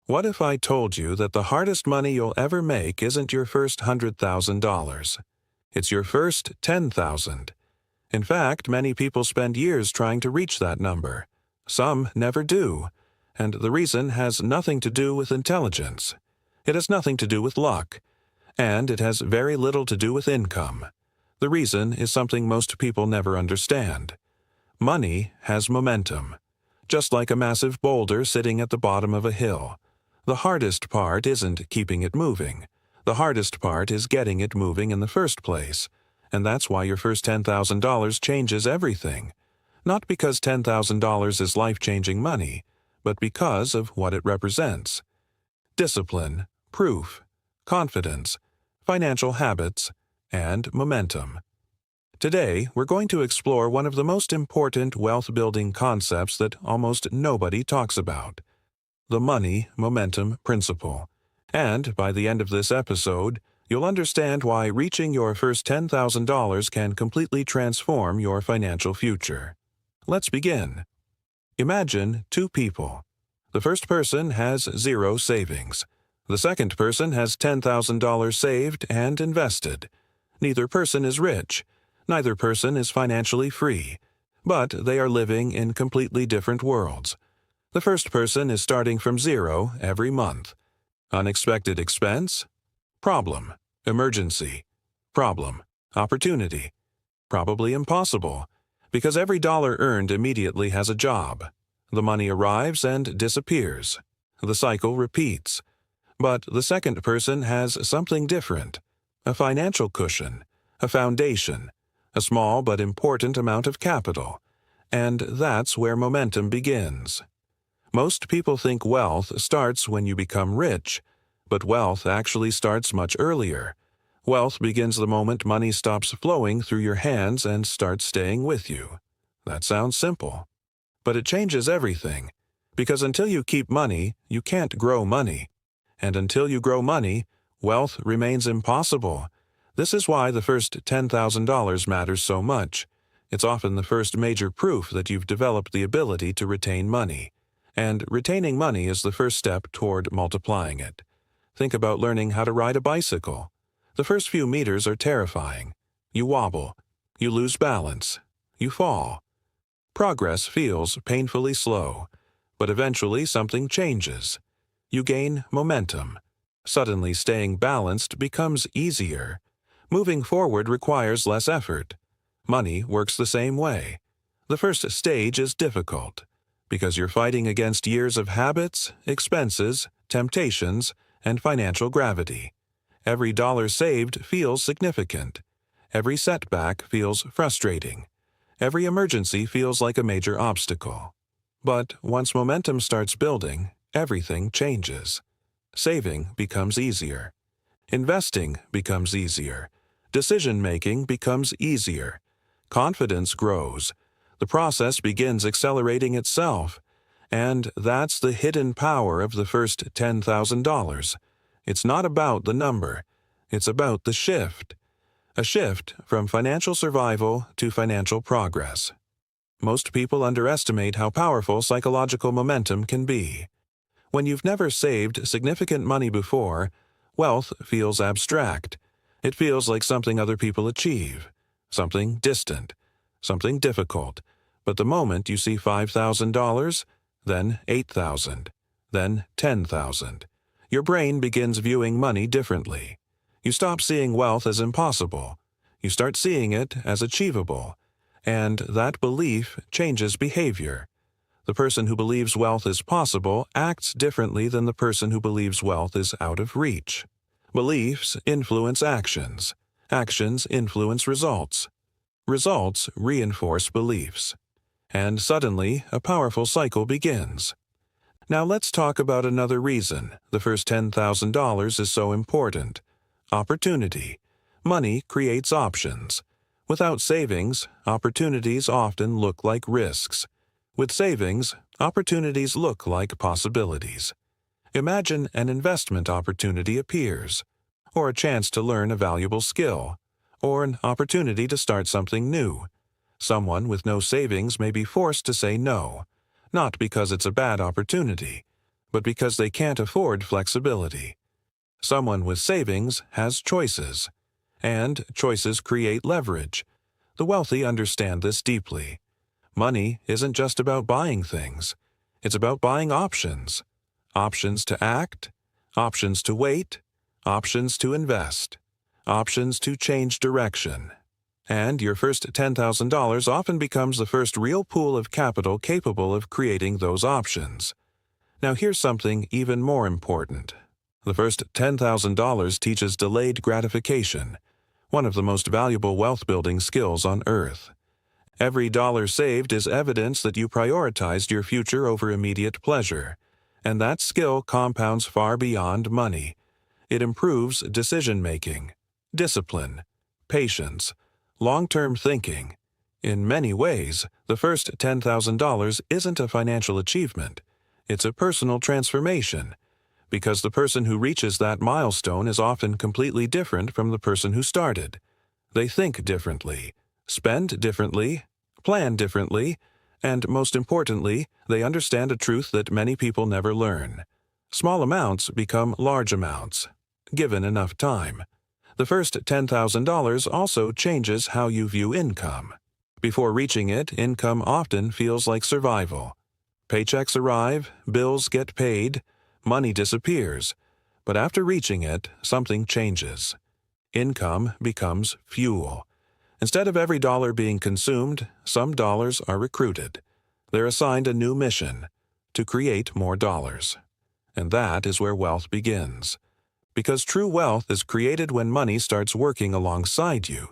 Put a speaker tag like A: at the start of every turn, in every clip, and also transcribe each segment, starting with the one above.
A: What if I told you that the hardest money you'll ever make isn't your first $100,000? It's your first $10,000. In fact, many people spend years trying to reach that number. Some never do, and the reason has nothing to do with intelligence. It has nothing to do with luck, and it has very little to do with income. The reason is something most people never understand. Money has momentum, just like a massive boulder sitting at the bottom of a hill. The hardest part isn't keeping it moving. The hardest part is getting it moving in the first place, and that's why your first $10,000 changes everything. Not because $10,000 is life-changing money, but because of what it represents. Discipline, proof, confidence, financial habits, and momentum. Today, we're going to explore one of the most important wealth-building concepts that almost nobody talks about: the money momentum principle. And by the end of this episode, you'll understand why reaching your first $10,000 can completely transform your financial future. Let's begin. Imagine two people. The first person has zero savings. The second person has $10,000 saved and invested. Neither person is rich. Neither person is financially free. But they are living in completely different worlds. The first person is starting from zero every month. Unexpected expense? Problem. Emergency. Problem. Opportunity. Probably impossible, because every dollar earned immediately has a job. The money arrives and disappears. The cycle repeats. But the second person has something different: a financial cushion, a foundation, a small but important amount of capital. And that's where momentum begins. Most people think wealth starts when you become rich, but wealth actually starts much earlier. Wealth begins the moment money stops flowing through your hands and starts staying with you. That sounds simple. But it changes everything, because until you keep money, you can't grow money. And until you grow money, wealth remains impossible. This is why the first $10,000 matters so much. It's often the first major proof that you've developed the ability to retain money. And retaining money is the first step toward multiplying it. Think about learning how to ride a bicycle. The first few meters are terrifying. You wobble. You lose balance. You fall. Progress feels painfully slow, but eventually something changes. You gain momentum. Suddenly staying balanced becomes easier. Moving forward requires less effort. Money works the same way. The first stage is difficult, because you're fighting against years of habits, expenses, temptations, and financial gravity. Every dollar saved feels significant. Every setback feels frustrating. Every emergency feels like a major obstacle. But once momentum starts building, everything changes. Saving becomes easier. Investing becomes easier. Decision-making becomes easier. Confidence grows. The process begins accelerating itself. And that's the hidden power of the first $10,000. It's not about the number. It's about the shift. A shift from financial survival to financial progress. Most people underestimate how powerful psychological momentum can be. When you've never saved significant money before, wealth feels abstract. It feels like something other people achieve, something distant, something difficult. But the moment you see $5,000, then $8,000, then $10,000, your brain begins viewing money differently. You stop seeing wealth as impossible. You start seeing it as achievable. And that belief changes behavior. The person who believes wealth is possible acts differently than the person who believes wealth is out of reach. Beliefs influence actions. Actions influence results. Results reinforce beliefs. And suddenly, a powerful cycle begins. Now let's talk about another reason the first $10,000 is so important. Opportunity. Money creates options. Without savings, opportunities often look like risks. With savings, opportunities look like possibilities. Imagine an investment opportunity appears, or a chance to learn a valuable skill, or an opportunity to start something new. Someone with no savings may be forced to say no, not because it's a bad opportunity, but because they can't afford flexibility. Someone with savings has choices, and choices create leverage. The wealthy understand this deeply. Money isn't just about buying things. It's about buying options. Options to act, options to wait, options to invest, options to change direction. And your first $10,000 often becomes the first real pool of capital capable of creating those options. Now here's something even more important. The first $10,000 teaches delayed gratification, one of the most valuable wealth-building skills on earth. Every dollar saved is evidence that you prioritized your future over immediate pleasure, and that skill compounds far beyond money. It improves decision-making, discipline, patience, long-term thinking. In many ways, the first $10,000 isn't a financial achievement. It's a personal transformation, because the person who reaches that milestone is often completely different from the person who started. They think differently, spend differently, plan differently, and most importantly, they understand a truth that many people never learn. Small amounts become large amounts, given enough time. The first $10,000 also changes how you view income. Before reaching it, income often feels like survival. Paychecks arrive, bills get paid, money disappears. But after reaching it, something changes. Income becomes fuel. Instead of every dollar being consumed, some dollars are recruited. They're assigned a new mission: to create more dollars. And that is where wealth begins. Because true wealth is created when money starts working alongside you,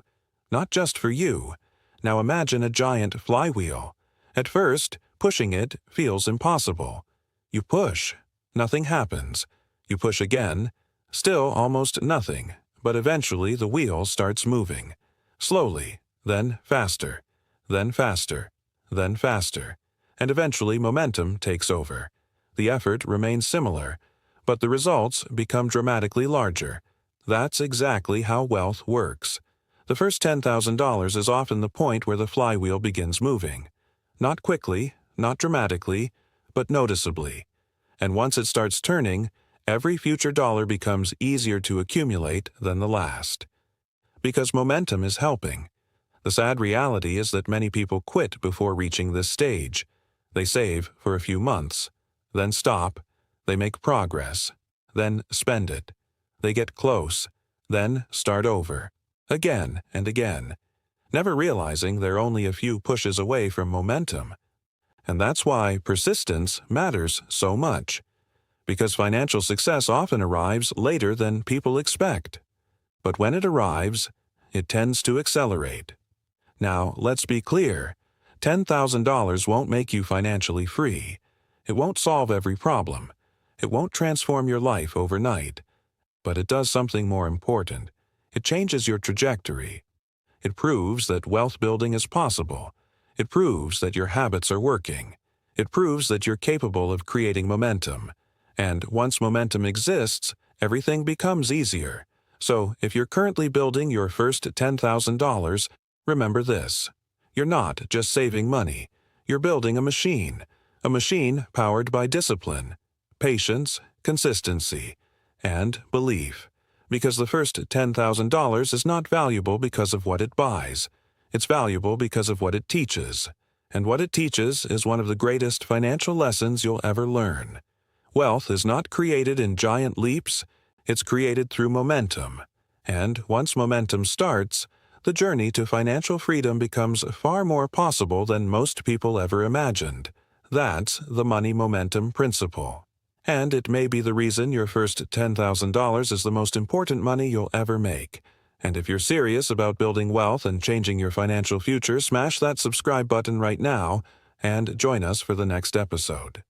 A: not just for you. Now imagine a giant flywheel. At first, pushing it feels impossible. You push, nothing happens. You push again, still almost nothing, but eventually the wheel starts moving. Slowly, then faster, then faster, then faster, and eventually momentum takes over. The effort remains similar, but the results become dramatically larger. That's exactly how wealth works. The first $10,000 is often the point where the flywheel begins moving. Not quickly, not dramatically, but noticeably. And once it starts turning, every future dollar becomes easier to accumulate than the last. Because momentum is helping. The sad reality is that many people quit before reaching this stage. They save for a few months, then stop. They make progress, then spend it. They get close, then start over, again and again, never realizing they're only a few pushes away from momentum. And that's why persistence matters so much, because financial success often arrives later than people expect. But when it arrives, it tends to accelerate. Now, let's be clear. $10,000 won't make you financially free. It won't solve every problem. It won't transform your life overnight. But it does something more important. It changes your trajectory. It proves that wealth building is possible. It proves that your habits are working. It proves that you're capable of creating momentum. And once momentum exists, everything becomes easier. So, if you're currently building your first $10,000, remember this. You're not just saving money. You're building a machine powered by discipline, patience, consistency, and belief. Because the first $10,000 is not valuable because of what it buys. It's valuable because of what it teaches. And what it teaches is one of the greatest financial lessons you'll ever learn. Wealth is not created in giant leaps. It's created through momentum. And once momentum starts, the journey to financial freedom becomes far more possible than most people ever imagined. That's the money momentum principle. And it may be the reason your first $10,000 is the most important money you'll ever make. And if you're serious about building wealth and changing your financial future, smash that subscribe button right now and join us for the next episode.